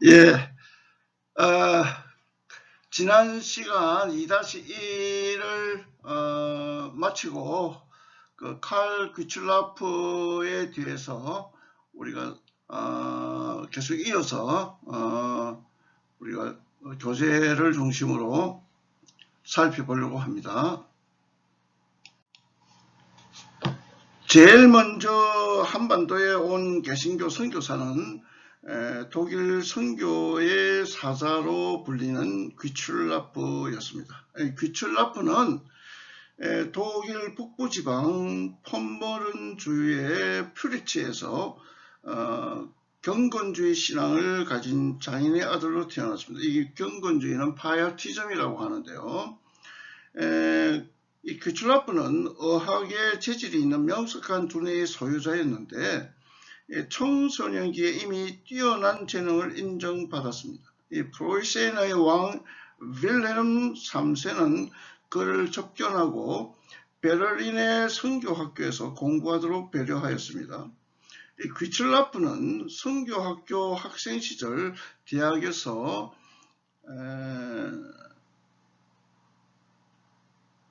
예, 아, 지난 시간 2-1을 마치고 칼 귀출라프에 대해서 우리가 계속 이어서 우리가 교재를 중심으로 살펴보려고 합니다. 제일 먼저 한반도에 온 개신교 선교사는 독일 선교의 사자로 불리는 귀출라프였습니다. 귀출라프는 독일 북부지방 폼버른 주의 퓨리츠에서 경건주의 신앙을 가진 장인의 아들로 태어났습니다. 이 경건주의는 파이어티즘이라고 하는데요. 이 귀출라프는 어학의 재질이 있는 명석한 두뇌의 소유자였는데 청소년기에 이미 뛰어난 재능을 인정받았습니다. 이 프로이센의 왕 윌헬름 3세는 그를 접견하고 베를린의 선교학교에서 공부하도록 배려하였습니다. 이 귀출라프는 선교학교 학생 시절 대학에서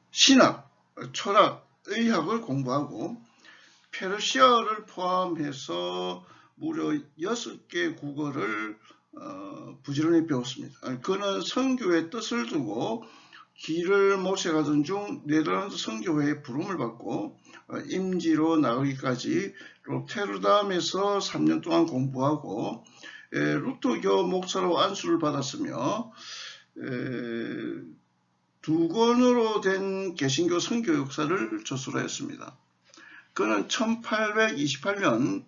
신학, 철학, 의학을 공부하고 페르시아어를 포함해서 무려 6개 국어를 부지런히 배웠습니다. 그는 선교의 뜻을 두고 길을 모셔가던 중 네덜란드 선교회의 부름을 받고 임지로 나가기까지 로테르담에서 3년 동안 공부하고 루터교 목사로 안수를 받았으며 2권으로 된 개신교 선교 역사를 저술하였습니다. 그는 1828년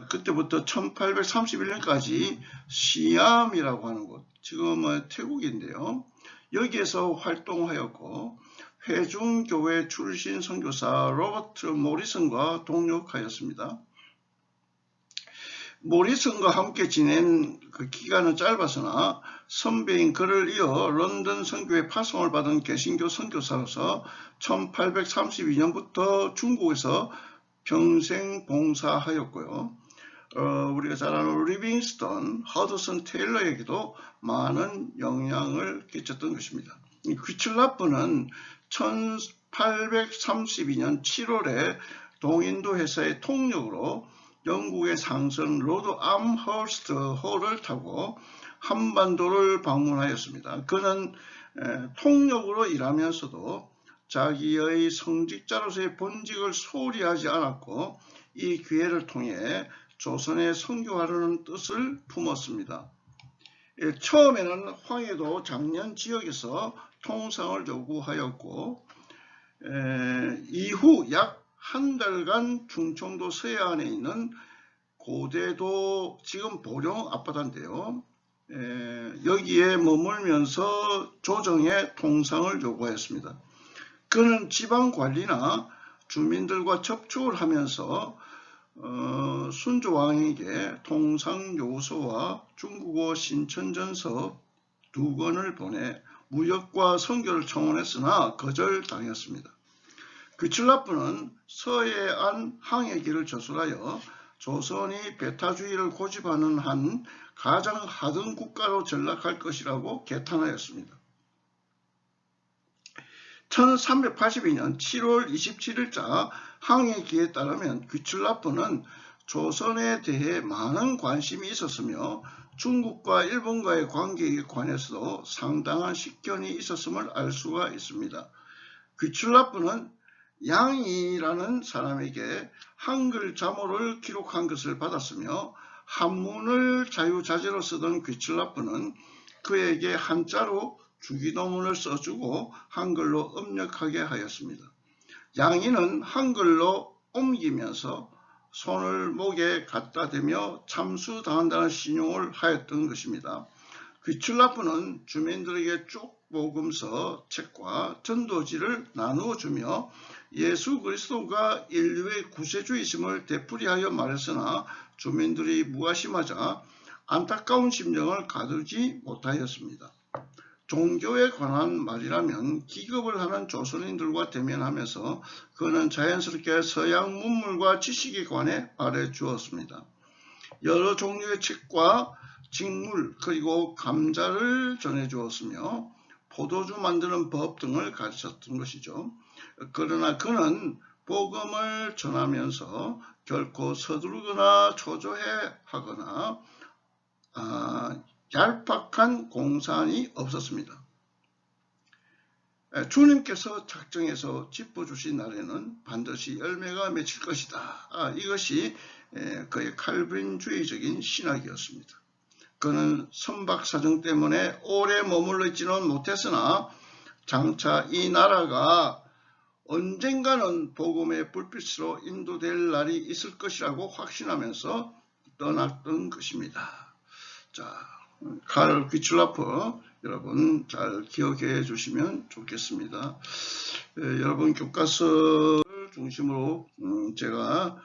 그때부터 1831년까지 시암이라고 하는 곳, 지금은 태국인데요. 여기에서 활동하였고 회중교회 출신 선교사 로버트 모리슨과 동역하였습니다. 모리슨과 함께 지낸 그 기간은 짧았으나 선배인 그를 이어 런던 선교회 파송을 받은 개신교 선교사로서 1832년부터 중국에서 평생 봉사하였고요. 우리가 잘 아는 리빙스턴, 허드슨 테일러에게도 많은 영향을 끼쳤던 것입니다. 귀출라프는 1832년 7월에 동인도 회사의 통역으로 영국의 상선 로드 암허스트 호를 타고 한반도를 방문하였습니다. 그는 통역으로 일하면서도 자기의 성직자로서의 본직을 소홀히 하지 않았고 이 기회를 통해 조선에 선교하려는 뜻을 품었습니다. 처음에는 황해도 장년 지역에서 통상을 요구하였고 이후 약 한 달간 충청도 서해안에 있는 고대도, 지금 보령 앞바다인데요. 여기에 머물면서 조정의 통상을 요구하였습니다. 그는 지방관리나 주민들과 접촉을 하면서 순조왕에게 통상요소와 중국어 신천전서 2권을 보내 무역과 선교를 청원했으나 거절당했습니다. 귀출라프는 서해안 항해기를 저술하여 조선이 배타주의를 고집하는 한 가장 하등 국가로 전락할 것이라고 개탄하였습니다. 1382년 7월 27일자 항해기에 따르면 귀출라프는 조선에 대해 많은 관심이 있었으며 중국과 일본과의 관계에 관해서도 상당한 식견이 있었음을 알 수가 있습니다. 귀출라프는 양이라는 사람에게 한글 자모를 기록한 것을 받았으며 한문을 자유자재로 쓰던 귀출라프는 그에게 한자로 주기도문을 써주고 한글로 음력하게 하였습니다. 양이는 한글로 옮기면서 손을 목에 갖다 대며 참수당한다는 신용을 하였던 것입니다. 귀출라프는 주민들에게 쪽복음서 책과 전도지를 나누어 주며 예수 그리스도가 인류의 구세주이심을 되풀이하여 말했으나 주민들이 무관심하자 안타까운 심정을 가두지 못하였습니다. 종교에 관한 말이라면 기겁을 하는 조선인들과 대면하면서 그는 자연스럽게 서양 문물과 지식에 관해 말해 주었습니다. 여러 종류의 책과 직물 그리고 감자를 전해주었으며 포도주 만드는 법 등을 가르쳤던 것이죠. 그러나 그는 복음을 전하면서 결코 서두르거나 초조해 하거나 얄팍한 공산이 없었습니다. 주님께서 작정해서 짚어주신 날에는 반드시 열매가 맺힐 것이다. 이것이 그의 칼빈주의적인 신학이었습니다. 그는 선박사정 때문에 오래 머물러 있지는 못했으나 장차 이 나라가 언젠가는 복음의 불빛으로 인도될 날이 있을 것이라고 확신하면서 떠났던 것입니다. 자, 칼 귀출라프 여러분 잘 기억해 주시면 좋겠습니다. 여러분 교과서를 중심으로 제가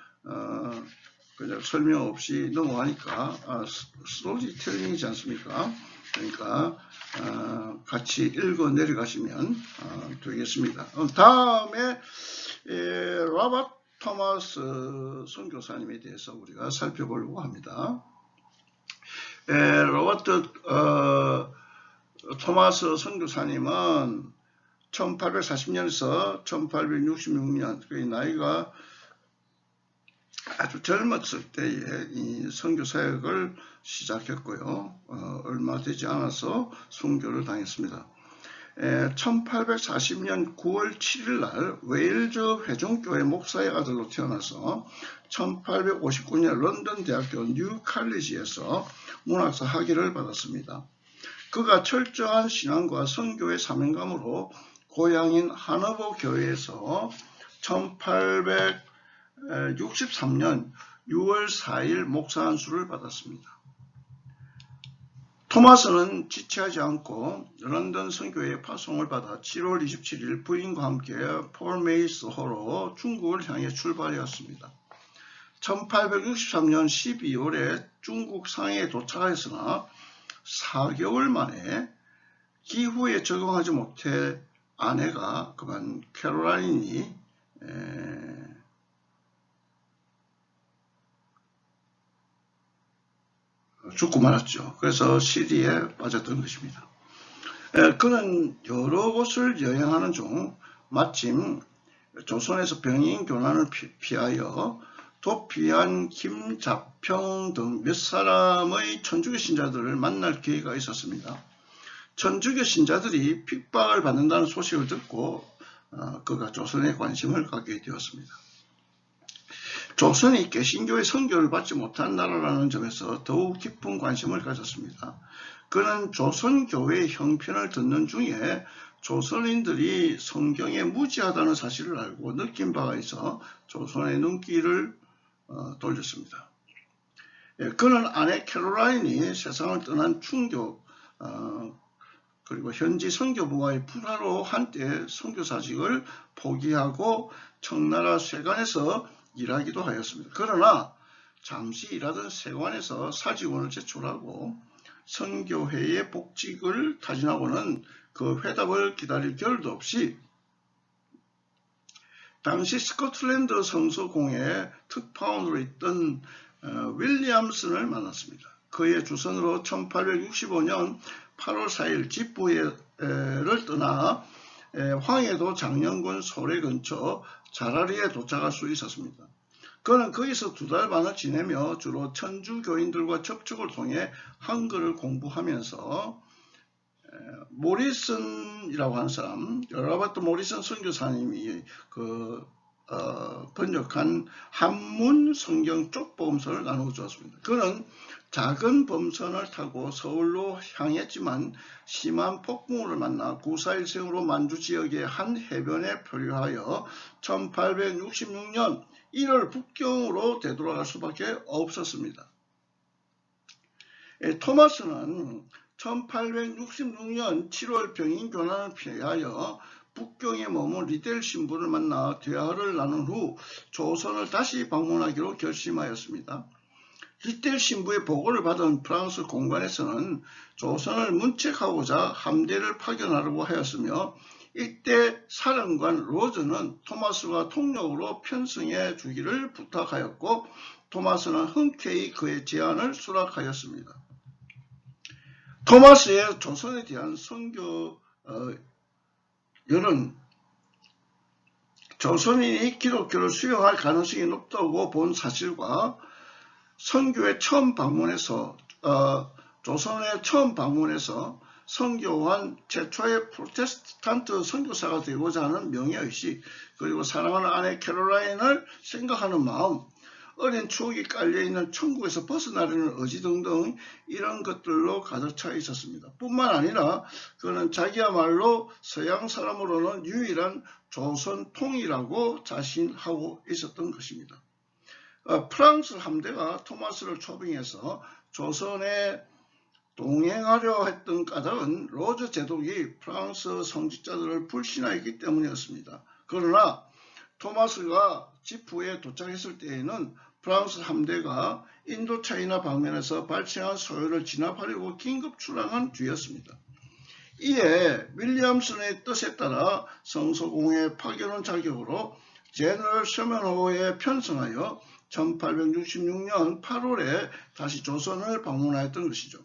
그냥 설명 없이 넘어가니까 스토리텔링이지 않습니까? 그러니까 같이 읽어 내려가시면 되겠습니다. 다음에 로버트 토마스 선교사님에 대해서 우리가 살펴보려고 합니다. 로버트 토마스 선교사님은 1840년에서 1866년 그 나이가 아주 젊었을 때에 이 선교 사역을 시작했고요. 얼마 되지 않아서 순교를 당했습니다. 1840년 9월 7일 날 웨일즈 회중교회 목사의 아들로 태어나서 1859년 런던 대학교 뉴 칼리지에서 문학사 학위를 받았습니다. 그가 철저한 신앙과 선교의 사명감으로 고향인 하너버 교회에서 1863년 6월 4일 목사 안수를 받았습니다. 토마스는 지체하지 않고 런던 선교회에 파송을 받아 7월 27일 부인과 함께 폴메이스호로 중국을 향해 출발하였습니다. 1863년 12월에 중국 상해에 도착하였으나 4개월 만에 기후에 적응하지 못해 아내가 그만 캐롤라인이 죽고 말았죠. 그래서 시리에 빠졌던 것입니다. 그는 여러 곳을 여행하는 중 마침 조선에서 병인 교난을 피하여 도피한 김자평 등 몇 사람의 천주교 신자들을 만날 기회가 있었습니다. 천주교 신자들이 핍박을 받는다는 소식을 듣고 그가 조선에 관심을 갖게 되었습니다. 조선이 개신교의 선교를 받지 못한 나라라는 점에서 더욱 깊은 관심을 가졌습니다. 그는 조선교회의 형편을 듣는 중에 조선인들이 성경에 무지하다는 사실을 알고 느낀 바가 있어 조선의 눈길을 돌렸습니다. 그는 아내 캐롤라인이 세상을 떠난 충격 그리고 현지 선교부와의 불화로 한때 선교사직을 포기하고 청나라 세관에서 일하기도 하였습니다. 그러나 잠시 일하던 세관에서 사직원을 제출하고 선교회의 복직을 타진하고는 그 회답을 기다릴 겨를도 없이 당시 스코틀랜드 성서공회 특파원으로 있던 윌리엄슨을 만났습니다. 그의 주선으로 1865년 8월 4일 집부회를 떠나 황해도 장영군 소래 근처 자라리에 도착할 수 있었습니다. 그는 거기서 2달 반을 지내며 주로 천주교인들과 접촉을 통해 한글을 공부하면서 모리슨이라고 하는 사람, 로버트 모리슨 선교사님이 번역한 한문 성경 쪽보음서를 나누어 주었습니다. 그는 작은 범선을 타고 서울로 향했지만 심한 폭풍우를 만나 941생으로 만주 지역의 한 해변에 표류하여 1866년 1월 북경으로 되돌아갈 수밖에 없었습니다. 토마스는 1866년 7월 병인 교난을 피하여 북경에 머문 리델 신부를 만나 대화를 나눈 후 조선을 다시 방문하기로 결심하였습니다. 리델 신부의 보고를 받은 프랑스 공관에서는 조선을 문책하고자 함대를 파견하려고 하였으며 이때 사령관 로즈는 토마스가 통역으로 편승해 주기를 부탁하였고 토마스는 흔쾌히 그의 제안을 수락하였습니다. 토마스의 조선에 대한 선교열은 조선인이 기독교를 수용할 가능성이 높다고 본 사실과 선교에 처음 방문해서 조선에 처음 방문해서 선교한 최초의 프로테스탄트 선교사가 되고자 하는 명예의식, 그리고 사랑하는 아내 캐롤라인을 생각하는 마음, 어린 추억이 깔려있는 천국에서 벗어나려는 의지 등등 이런 것들로 가득 차 있었습니다. 뿐만 아니라 그는 자기야말로 서양 사람으로는 유일한 조선통이라고 자신하고 있었던 것입니다. 프랑스 함대가 토마스를 초빙해서 조선에 동행하려 했던 까닭은 로즈 제독이 프랑스 성직자들을 불신하였기 때문이었습니다. 그러나 토마스가 지푸에 도착했을 때에는 프랑스 함대가 인도차이나 방면에서 발생한 소요를 진압하려고 긴급 출항한 뒤였습니다. 이에 윌리엄슨의 뜻에 따라 성서공회 파견원 자격으로 제너럴 셔먼호에 편성하여 1866년 8월에 다시 조선을 방문하였던 것이죠.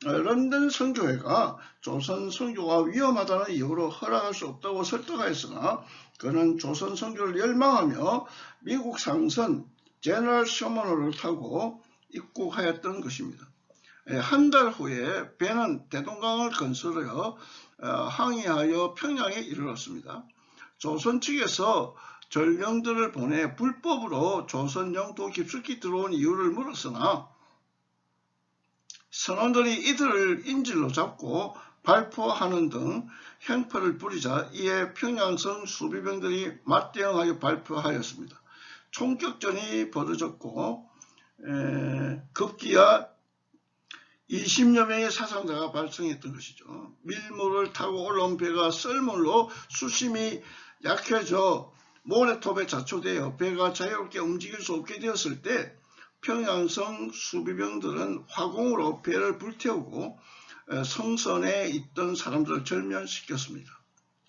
런던 선교회가 조선 선교가 위험하다는 이유로 허락할 수 없다고 설득하였으나 그는 조선 선교를 열망하며 미국 상선 제너럴 셔먼호를 타고 입국하였던 것입니다. 한 달 후에 배는 대동강을 건설하여 항해하여 평양에 이르렀습니다. 조선 측에서 전령들을 보내 불법으로 조선 영토 깊숙이 들어온 이유를 물었으나 선원들이 이들을 인질로 잡고 발포하는 등 행패를 부리자 이에 평양성 수비병들이 맞대응하여 발표하였습니다. 총격전이 벌어졌고 급기야 20여 명의 사상자가 발생했던 것이죠. 밀물을 타고 올라온 배가 썰물로 수심이 약해져 모래톱에 자초되어 배가 자유롭게 움직일 수 없게 되었을 때 평양성 수비병들은 화공으로 배를 불태우고 성선에 있던 사람들을 절면시켰습니다.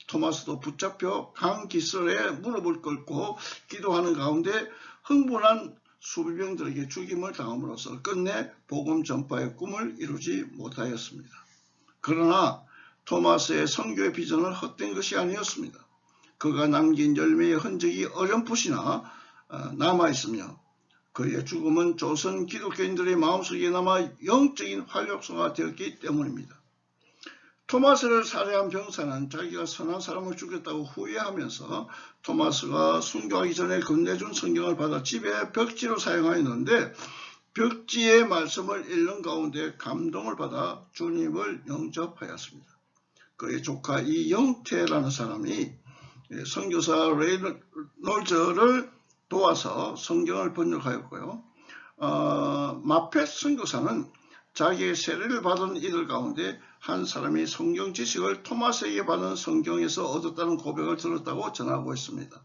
토마스도 붙잡혀 강 기설에 무릎을 꿇고 기도하는 가운데 흥분한 수비병들에게 죽임을 당함으로써 끝내 복음 전파의 꿈을 이루지 못하였습니다. 그러나 토마스의 선교의 비전은 헛된 것이 아니었습니다. 그가 남긴 열매의 흔적이 어렴풋이나 남아있으며 그의 죽음은 조선 기독교인들의 마음속에 남아 영적인 활력소가 되었기 때문입니다. 토마스를 살해한 병사는 자기가 선한 사람을 죽였다고 후회하면서 토마스가 순교하기 전에 건네준 성경을 받아 집에 벽지로 사용하였는데 벽지의 말씀을 읽는 가운데 감동을 받아 주님을 영접하였습니다. 그의 조카 이영태라는 사람이 선교사 레이놀즈를 도와서 성경을 번역하였고요. 마펫 선교사는 자기의 세례를 받은 이들 가운데 한 사람이 성경 지식을 토마스에게 받은 성경에서 얻었다는 고백을 들었다고 전하고 있습니다.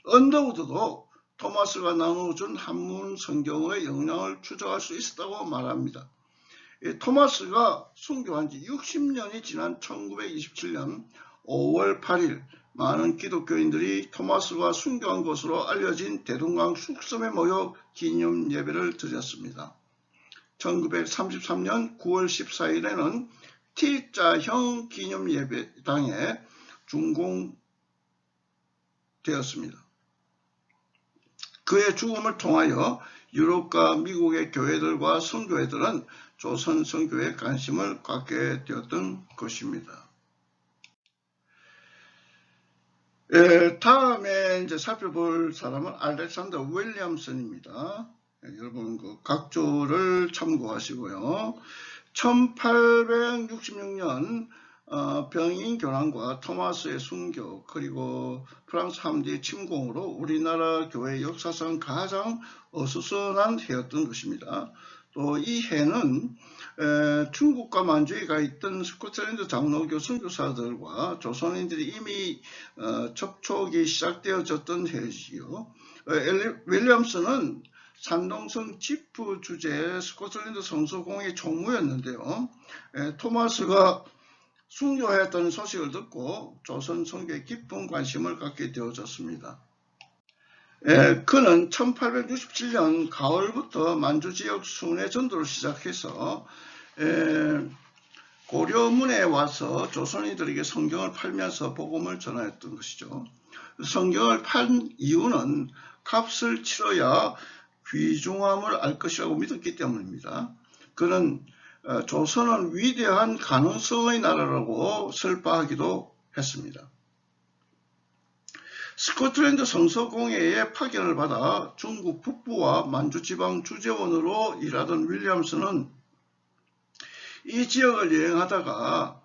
언더우드도 토마스가 나누어준 한문 성경의 영향을 추적할 수 있었다고 말합니다. 토마스가 순교한 지 60년이 지난 1927년 5월 8일 많은 기독교인들이 토마스가 순교한 것으로 알려진 대동강 쑥섬에 모여 기념 예배를 드렸습니다. 1933년 9월 14일에는 T자형 기념예배당에 준공되었습니다. 그의 죽음을 통하여 유럽과 미국의 교회들과 선교회들은 조선 선교에 관심을 갖게 되었던 것입니다. 다음에 이제 살펴볼 사람은 알렉산더 윌리엄슨입니다. 여러분 그 각조를 참고하시고요. 1866년 병인 교란과 토마스의 순교 그리고 프랑스 함대의 침공으로 우리나라 교회 역사상 가장 어수선한 해였던 것입니다. 또 이 해는 중국과 만주에 가 있던 스코틀랜드 장로교 선교사들과 조선인들이 이미 접촉이 시작되어졌던 해이지요. 윌리엄슨은 산동성 지프 주재 스코틀랜드 성서공회 총무였는데요. 토마스가 순교하였다는 소식을 듣고 조선 선교에 깊은 관심을 갖게 되어졌습니다. 그는 1867년 가을부터 만주 지역 순회 전도를 시작해서 고려문에 와서 조선인들에게 성경을 팔면서 복음을 전하였던 것이죠. 성경을 판 이유는 값을 치러야 귀중함을 알 것이라고 믿었기 때문입니다. 그는 조선은 위대한 가능성의 나라라고 설파하기도 했습니다. 스코틀랜드 성서공회의 파견을 받아 중국 북부와 만주지방 주재원으로 일하던 윌리엄스는 이 지역을 여행하다가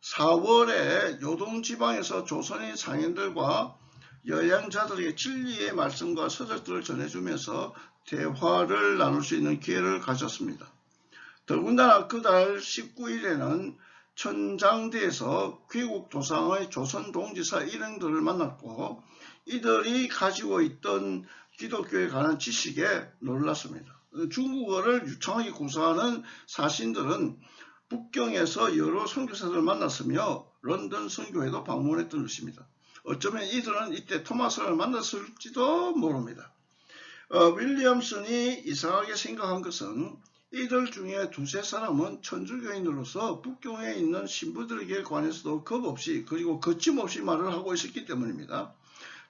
4월에 요동지방에서 조선인 상인들과 여행자들에게 진리의 말씀과 서적들을 전해주면서 대화를 나눌 수 있는 기회를 가졌습니다. 더군다나 그달 19일에는 천장대에서 귀국 도상의 조선 동지사 일행들을 만났고 이들이 가지고 있던 기독교에 관한 지식에 놀랐습니다. 중국어를 유창하게 구사하는 사신들은 북경에서 여러 선교사들을 만났으며 런던 선교회도 방문했던 것입니다. 어쩌면 이들은 이때 토마스를 만났을지도 모릅니다. 윌리엄슨이 이상하게 생각한 것은 이들 중에 두세 사람은 천주교인으로서 북경에 있는 신부들에게 관해서도 겁없이 그리고 거침없이 말을 하고 있었기 때문입니다.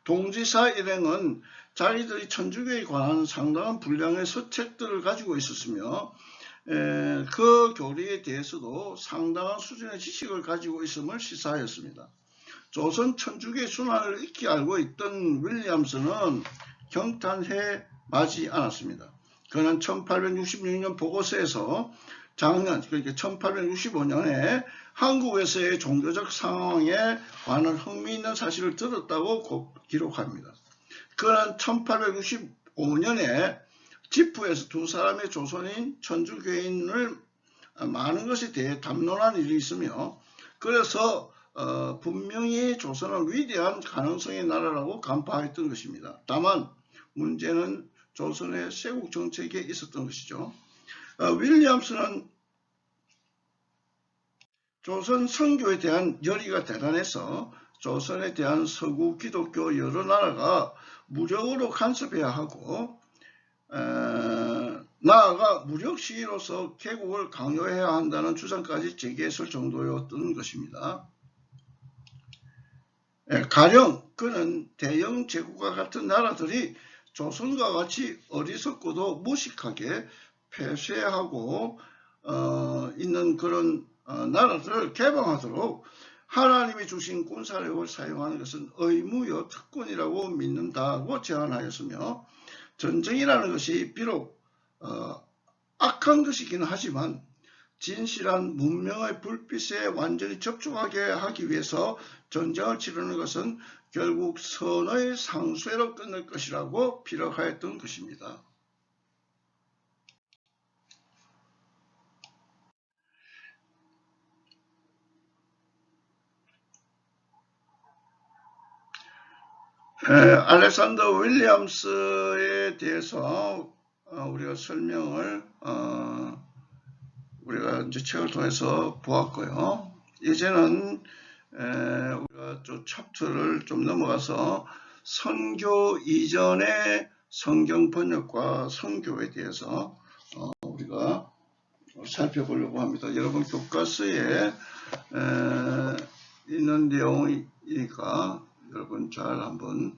동지사 일행은 자기들이 천주교에 관한 상당한 분량의 서책들을 가지고 있었으며 그 교리에 대해서도 상당한 수준의 지식을 가지고 있음을 시사하였습니다. 조선 천주교의 순환을 익히 알고 있던 윌리엄스는 경탄해 마지 않았습니다. 그는 1866년 보고서에서 작년, 그러니까 1865년에 한국에서의 종교적 상황에 관한 흥미있는 사실을 들었다고 기록합니다. 그는 1865년에 지프에서 두 사람의 조선인 천주교인을 많은 것에 대해 담론한 일이 있으며 그래서 분명히 조선은 위대한 가능성의 나라라고 간파했던 것입니다. 다만 문제는 조선의 세국 정책에 있었던 것이죠. 윌리엄스는 조선 선교에 대한 열의가 대단해서 조선에 대한 서구 기독교 여러 나라가 무력으로 간섭해야 하고 나아가 무력 시위로서 개국을 강요해야 한다는 주장까지 제기했을 정도였던 것입니다. 가령 그는 대영 제국과 같은 나라들이 조선과 같이 어리석고도 무식하게 폐쇄하고 있는 그런 나라들을 개방하도록 하나님이 주신 군사력을 사용하는 것은 의무요 특권이라고 믿는다고 제안하였으며 전쟁이라는 것이 비록 악한 것이긴 하지만 진실한 문명의 불빛에 완전히 접촉하게 하기 위해서 전쟁을 치르는 것은 결국 선의 상쇄로 끝날 것이라고 피력하였던 것입니다. 알렉산더 윌리엄스에 대해서 우리가 설명을 우리가 이제 책을 통해서 보았고요. 이제는 우리가 좀 챕터를 좀 넘어가서 선교 이전의 성경 번역과 선교에 대해서 우리가 살펴보려고 합니다. 여러분 교과서에 있는 내용이니까 여러분 잘 한번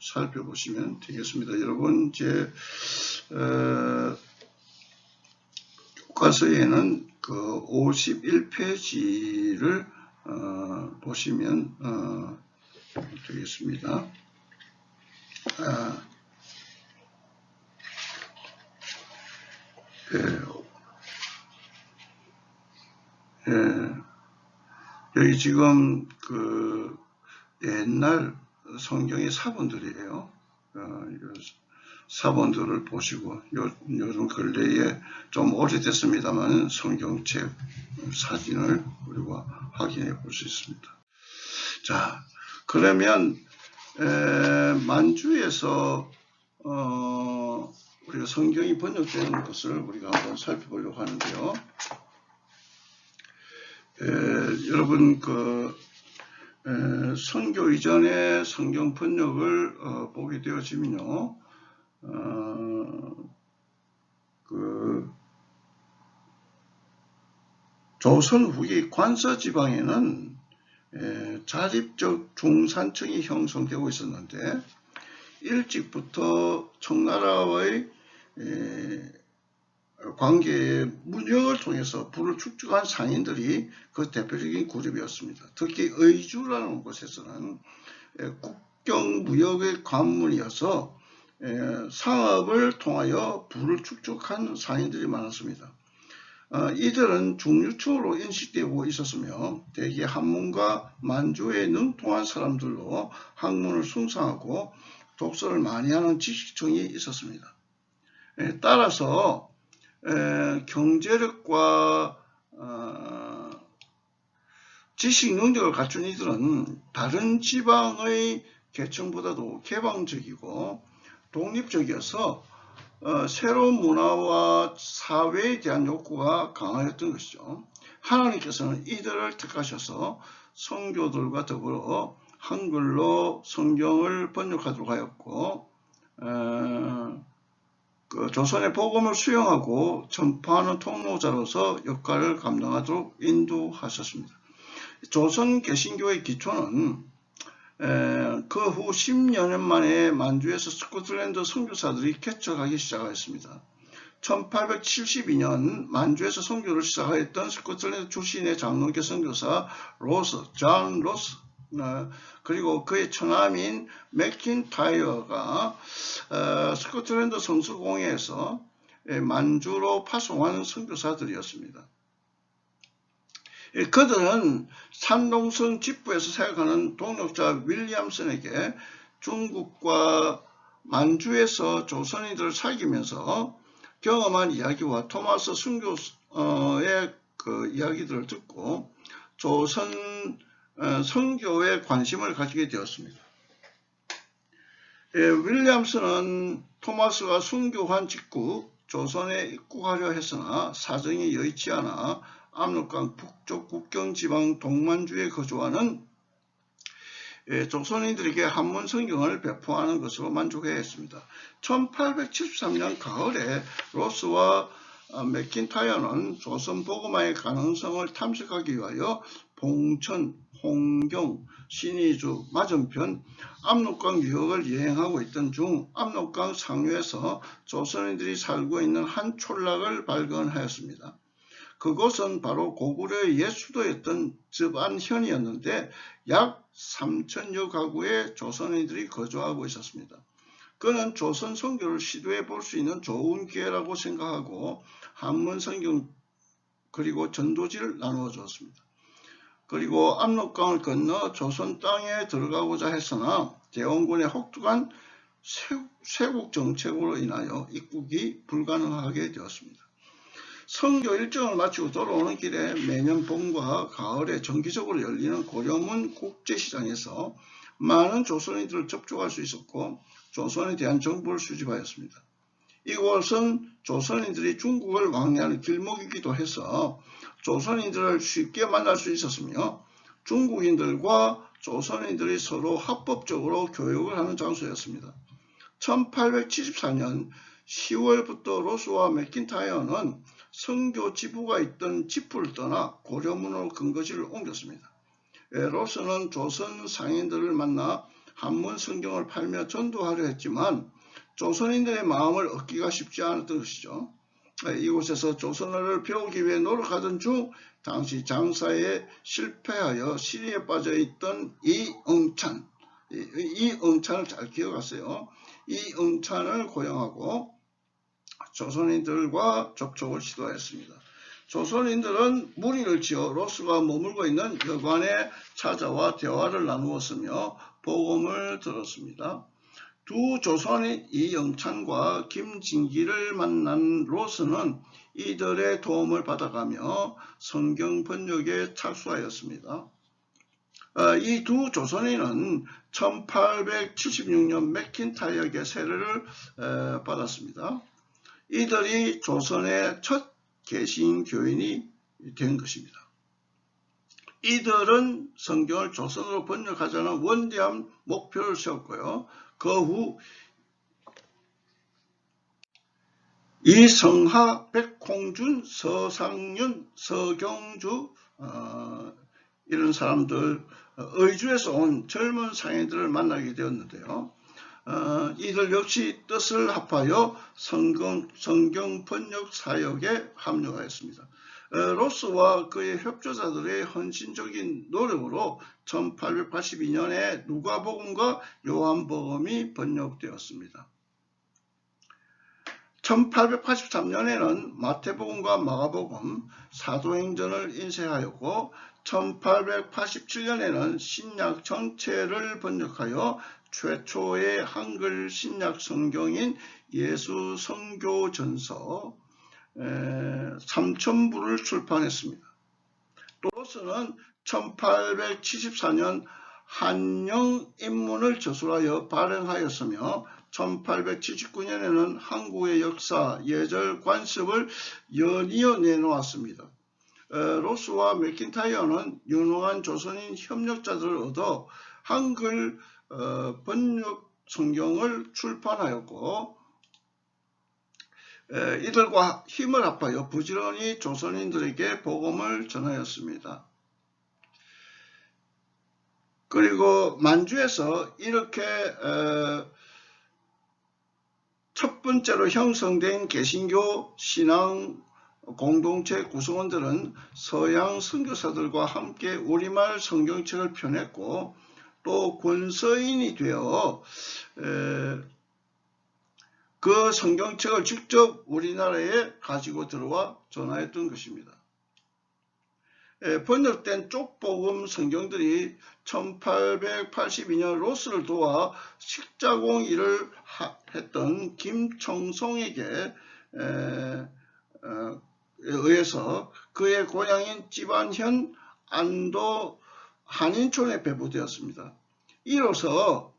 살펴보시면 되겠습니다. 여러분 제 교과서에는 그 51페이지를 보시면 되겠습니다. 여기 지금 그 옛날 성경의 사본들이에요. 사본들을 보시고 요즘 근래에 좀 오래됐습니다만 성경책 사진을 우리가 확인해 볼 수 있습니다. 자, 그러면 만주에서 우리가 성경이 번역되는 것을 우리가 한번 살펴보려고 하는데요. 여러분 그 선교 이전의 성경 번역을 보게 되어지면요, 조선 후기 관서 지방에는 자립적 중산층이 형성되고 있었는데 일찍부터 청나라와의 관계의 문역을 통해서 부를 축적한 상인들이 그 대표적인 그룹이었습니다. 특히 의주라는 곳에서는 국경 무역의 관문이어서 상업을 통하여 부를 축적한 상인들이 많았습니다. 이들은 중류층으로 인식되고 있었으며 대개 한문과 만주에 능통한 사람들로 학문을 숭상하고 독서를 많이 하는 지식층이 있었습니다. 따라서 경제력과 지식 능력을 갖춘 이들은 다른 지방의 계층보다도 개방적이고 독립적이어서 새로운 문화와 사회에 대한 욕구가 강하였던 것이죠. 하나님께서는 이들을 택하셔서 성교들과 더불어 한글로 성경을 번역하도록 하였고 조선의 복음을 수용하고 전파하는 통로자로서 역할을 감당하도록 인도하셨습니다. 조선 개신교의 기초는 그 후 10여 년 만에 만주에서 스코틀랜드 선교사들이 개척하기 시작하였습니다. 1872년 만주에서 선교를 시작하였던 스코틀랜드 출신의 장로교 선교사 존 로스, 그리고 그의 처남인 맥킨타이어가 스코틀랜드 성수공회에서 만주로 파송한 선교사들이었습니다. 그들은 산동성 집부에서 사역하는 동력자 윌리엄슨에게 중국과 만주에서 조선인들을 사귀면서 경험한 이야기와 토마스 순교의 그 이야기들을 듣고 조선 선교에 관심을 가지게 되었습니다. 윌리엄슨은 토마스가 순교한 직후 조선에 입국하려 했으나 사정이 여의치 않아 압록강 북쪽 국경 지방 동만주에 거주하는 조선인들에게 한문 성경을 배포하는 것으로 만족해야 했습니다. 1873년 가을에 로스와 맥킨타이어는 조선 복음화의 가능성을 탐색하기 위하여 봉천, 홍경, 신의주, 맞은편, 압록강 유역을 여행하고 있던 중 압록강 상류에서 조선인들이 살고 있는 한 촌락을 발견하였습니다. 그곳은 바로 고구려의 옛 수도였던 즙안현이었는데 약 3,000여 가구의 조선인들이 거주하고 있었습니다. 그는 조선 선교를 시도해 볼 수 있는 좋은 기회라고 생각하고 한문 성경 그리고 전도지를 나누어 주었습니다. 그리고 압록강을 건너 조선 땅에 들어가고자 했으나 대원군의 혹독한 쇄국 정책으로 인하여 입국이 불가능하게 되었습니다. 선교 일정을 마치고 돌아오는 길에 매년 봄과 가을에 정기적으로 열리는 고려문 국제시장에서 많은 조선인들을 접촉할 수 있었고 조선에 대한 정보를 수집하였습니다. 이곳은 조선인들이 중국을 왕래하는 길목이기도 해서 조선인들을 쉽게 만날 수 있었으며 중국인들과 조선인들이 서로 합법적으로 교육을 하는 장소였습니다. 1874년 10월부터 로스와 맥킨타이어는 선교 지부가 있던 집부를 떠나 고려문으로 근거지를 옮겼습니다. 로스는 조선 상인들을 만나 한문 성경을 팔며 전도하려 했지만 조선인들의 마음을 얻기가 쉽지 않았던 것이죠. 이곳에서 조선어를 배우기 위해 노력하던 중 당시 장사에 실패하여 시리에 빠져있던 이응찬을 잘 기억하세요. 이응찬을 고용하고 조선인들과 접촉을 시도했습니다. 조선인들은 무리를 지어 로스가 머물고 있는 여관에 찾아와 대화를 나누었으며 복음을 들었습니다. 두 조선인 이영찬과 김진기를 만난 로스는 이들의 도움을 받아가며 성경 번역에 착수하였습니다. 이 두 조선인은 1876년 맥킨타이어에게 세례를 받았습니다. 이들이 조선의 첫 개신교인이 된 것입니다. 이들은 성경을 조선어로 번역하자는 원대한 목표를 세웠고요. 그 후 이성하, 백홍준, 서상윤, 서경주 이런 사람들 의주에서 온 젊은 상인들을 만나게 되었는데요. 이들 역시 뜻을 합하여 성경 번역 사역에 합류하였습니다. 로스와 그의 협조자들의 헌신적인 노력으로 1882년에 누가복음과 요한복음이 번역되었습니다. 1883년에는 마태복음과 마가복음, 사도행전을 인쇄하였고 1887년에는 신약 전체를 번역하여 최초의 한글 신약 성경인 예수 선교전서 3000부를 출판했습니다. 또 로스는 1874년 한영 인문을 저술하여 발행하였으며 1879년에는 한국의 역사, 예절, 관습을 연이어 내놓았습니다. 로스와 맥킨타이어는 유능한 조선인 협력자들을 얻어 한글 번역 성경을 출판하였고 이들과 힘을 합하여 부지런히 조선인들에게 복음을 전하였습니다. 그리고 만주에서 이렇게 첫 번째로 형성된 개신교 신앙 공동체 구성원들은 서양 선교사들과 함께 우리말 성경책을 펴냈고 또 권서인이 되어 그 성경책을 직접 우리나라에 가지고 들어와 전하였던 것입니다. 번역된 쪽복음 성경들이 1882년 로스를 도와 식자공 일을 했던 김청송에게 의해서 그의 고향인 지반현 안도 한인촌에 배부되었습니다. 이로써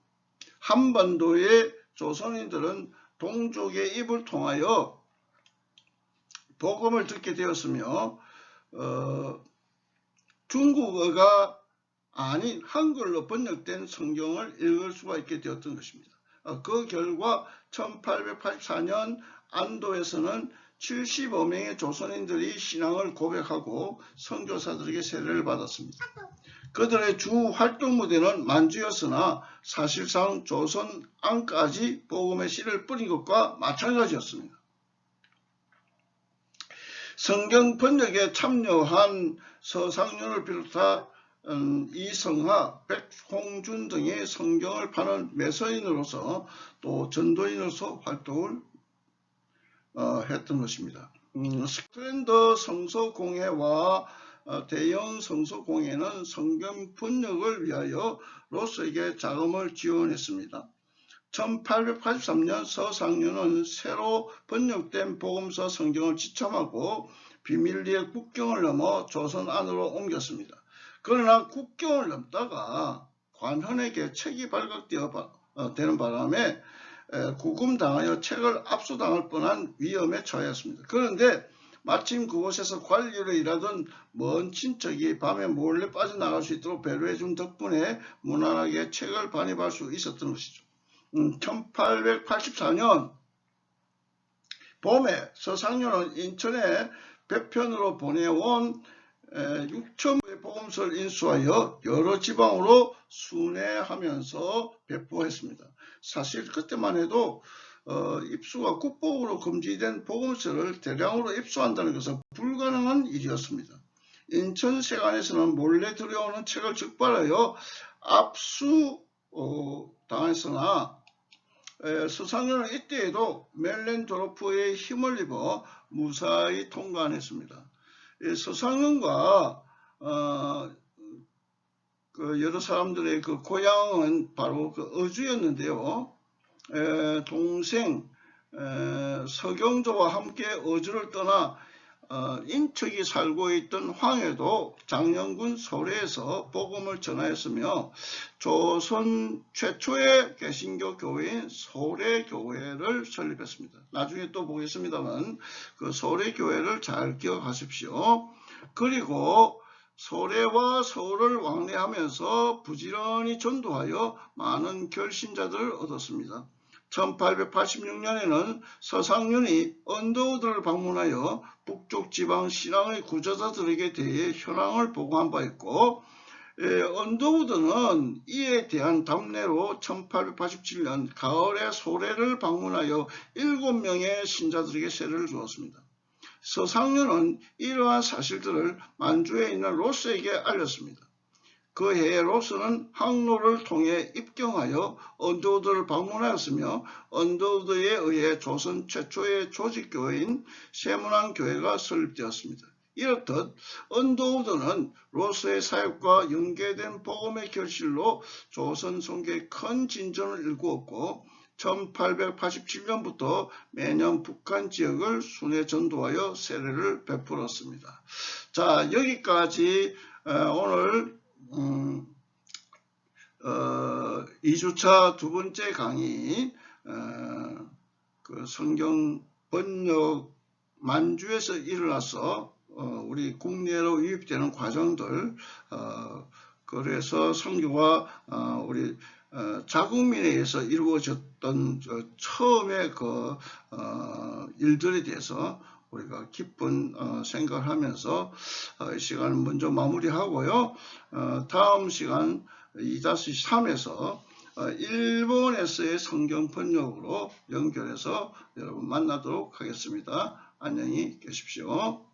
한반도의 조선인들은 동족의 입을 통하여 복음을 듣게 되었으며 중국어가 아닌 한글로 번역된 성경을 읽을 수가 있게 되었던 것입니다. 그 결과 1884년 안도에서는 75명의 조선인들이 신앙을 고백하고 선교사들에게 세례를 받았습니다. 그들의 주 활동 무대는 만주였으나 사실상 조선 안까지 복음의 씨를 뿌린 것과 마찬가지였습니다. 성경 번역에 참여한 서상윤을 비롯한 이성하, 백홍준 등의 성경을 파는 매서인으로서 또 전도인으로서 활동을 했던 것입니다. 스크랜더 성서공회와 대형 성서공회는 성경 번역을 위하여 로스에게 자금을 지원했습니다. 1883년 서상윤은 새로 번역된 복음서 성경을 지참하고 비밀리에 국경을 넘어 조선 안으로 옮겼습니다. 그러나 국경을 넘다가 관현에게 책이 발각되는 바람에 구금당하여 책을 압수당할 뻔한 위험에 처했습니다. 그런데 마침 그곳에서 관리로 일하던 먼 친척이 밤에 몰래 빠져나갈 수 있도록 배려해준 덕분에 무난하게 책을 반입할 수 있었던 것이죠. 1884년 봄에 서상윤은 인천에 배편으로 보내온 6,000부의 복음서를 인수하여 여러 지방으로 순회하면서 배포했습니다. 사실 그때만 해도 입수가 국법으로 금지된 복음서를 대량으로 입수한다는 것은 불가능한 일이었습니다. 인천 세관에서는 몰래 들여오는 책을 적발하여 압수 당했으나 서상윤은 이때에도 멜렌도르프의 힘을 입어 무사히 통과했습니다. 서상윤과 여러 사람들의 그 고향은 바로 그 어주였는데요. 동생 서경조와 함께 어주를 떠나 인척이 살고 있던 황해도 장영군 소래에서 복음을 전하였으며 조선 최초의 개신교 교회인 소래교회를 설립했습니다. 나중에 또 보겠습니다만 그 소래교회를 잘 기억하십시오. 그리고 소래와 서울을 왕래하면서 부지런히 전도하여 많은 결신자들을 얻었습니다. 1886년에는 서상윤이 언더우드를 방문하여 북쪽 지방 신앙의 구조자들에게 대해 현황을 보고한 바 있고, 언더우드는 이에 대한 답례로 1887년 가을에 소래를 방문하여 7명의 신자들에게 세례를 주었습니다. 서상윤은 이러한 사실들을 만주에 있는 로스에게 알렸습니다. 그 해에 로스는 항로를 통해 입경하여 언더우드를 방문하였으며, 언더우드에 의해 조선 최초의 조직교회인 세문안교회가 설립되었습니다. 이렇듯 언더우드는 로스의 사역과 연계된 복음의 결실로 조선 선교에 큰 진전을 일구었고, 1887년부터 매년 북한 지역을 순회 전도하여 세례를 베풀었습니다. 자, 여기까지 오늘 2주차 두 번째 강의, 그 성경 번역 만주에서 일어나서 우리 국내로 유입되는 과정들, 그래서 선교가 우리 자국민에 의해서 이루어졌던 처음의 그 일들에 대해서 우리가 깊은 생각을 하면서 이 시간을 먼저 마무리하고요. 다음 시간 2-3에서 일본에서의 성경 번역으로 연결해서 여러분 만나도록 하겠습니다. 안녕히 계십시오.